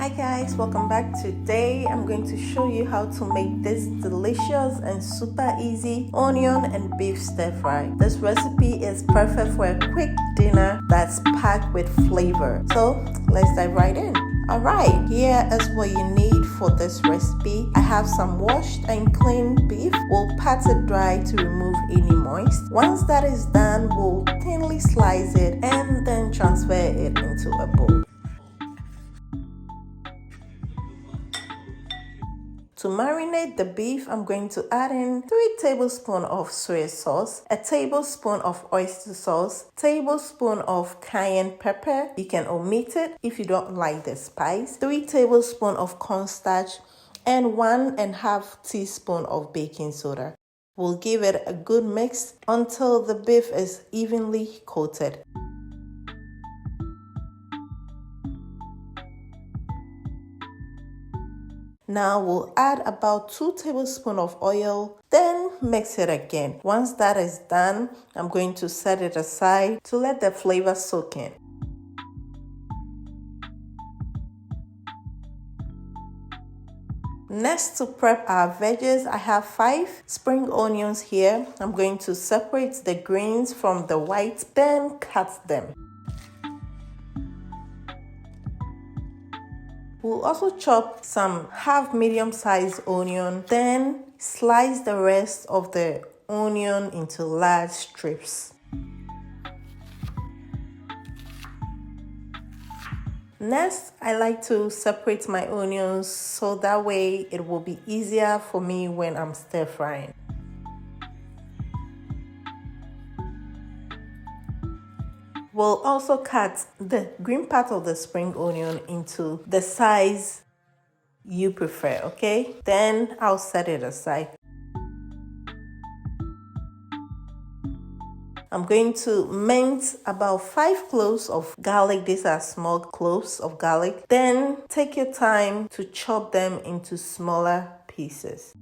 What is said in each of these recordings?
Hi guys, welcome back. Today I'm going to show you how to make this delicious and super easy onion and beef stir fry. This recipe is perfect for a quick dinner that's packed with flavor. So let's dive right in. Alright, here is what you need for this recipe. I have some washed and clean beef. We'll pat it dry to remove any moist. Once that is done, we'll thinly slice it and then transfer it into a bowl. To marinate the beef, I'm going to add in 3 tablespoons of soy sauce, a tablespoon of oyster sauce, tablespoon of cayenne pepper. You can omit it if you don't like the spice, 3 tablespoons of cornstarch, and 1.5 teaspoon of baking soda. We'll give it a good mix until the beef is evenly coated. Now we'll add about 2 tablespoons of oil, then mix it again. Once that is done, I'm going to set it aside to let the flavor soak in. Next, to prep our veggies, I have 5 spring onions here. I'm going to separate the greens from the white, then cut them. We'll also chop some half medium-sized onion, then slice the rest of the onion into large strips. Next, I like to separate my onions so that way it will be easier for me when I'm stir frying. We'll also cut the green part of the spring onion into the size you prefer, okay? Then I'll set it aside. I'm going to mince about 5 cloves of garlic. These are small cloves of garlic. Then take your time to chop them into smaller pieces.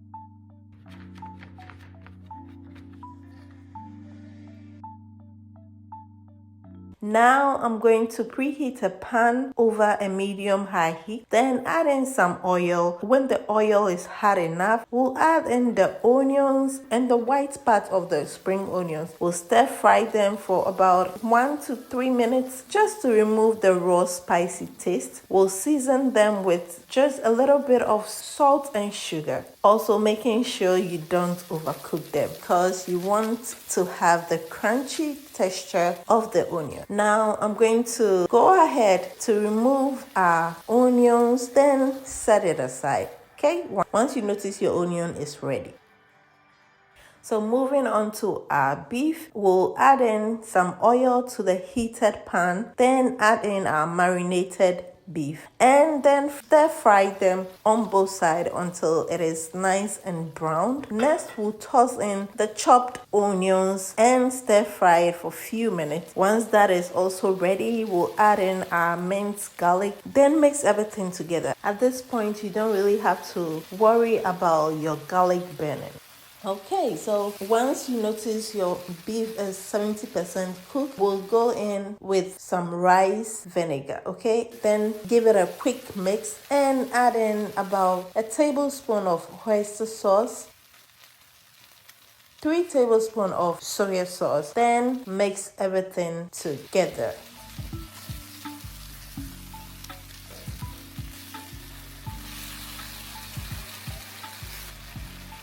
Now I'm going to preheat a pan over a medium-high heat, then add in some oil. When the oil is hot enough, we'll add in the onions and the white part of the spring onions. We'll stir fry them for about 1 to 3 minutes just to remove the raw spicy taste. We'll season them with just a little bit of salt and sugar. Also making sure you don't overcook them because you want to have the crunchy texture of the onion. Now I'm going to go ahead to remove our onions, then set it aside. Okay, once you notice your onion is ready. So moving on to our beef, we'll add in some oil to the heated pan, then add in our marinated beef and then stir fry them on both sides until it is nice and brown. Next, we'll toss in the chopped onions and stir fry it for a few minutes. Once that is also ready, we'll add in our minced garlic, then mix everything together. At this point, you don't really have to worry about your garlic burning. Okay, so once you notice your beef is 70% cooked, we'll go in with some rice vinegar, okay? Then give it a quick mix and add in about a tablespoon of oyster sauce, 3 tablespoons of soy sauce, then mix everything together.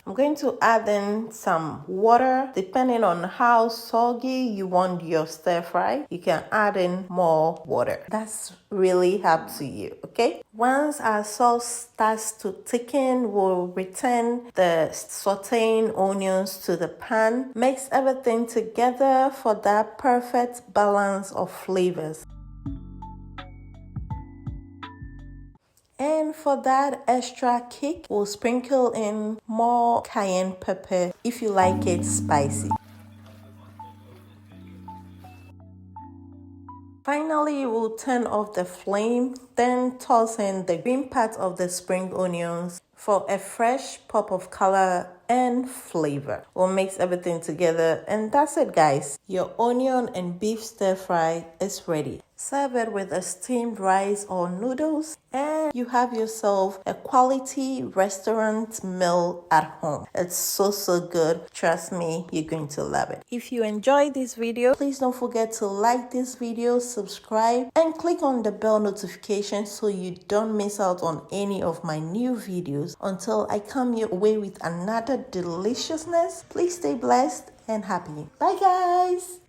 I'm going to add in some water. Depending on how soggy you want your stir fry, you can add in more water. That's really up to you, okay? Once our sauce starts to thicken, we'll return the sautéing onions to the pan. Mix everything together for that perfect balance of flavors. And for that extra kick, we'll sprinkle in more cayenne pepper if you like it spicy. Finally, we'll turn off the flame, then toss in the green part of the spring onions. for a fresh pop of color and flavor. We'll mix everything together and that's it, guys. Your onion and beef stir fry is ready. Serve it with a steamed rice or noodles and you have yourself a quality restaurant meal at home. It's so good. Trust me, you're going to love it. If you enjoyed this video, please don't forget to like this video, subscribe, and click on the bell notification so you don't miss out on any of my new videos. Until I come your way with another deliciousness, please stay blessed and happy. Bye, guys.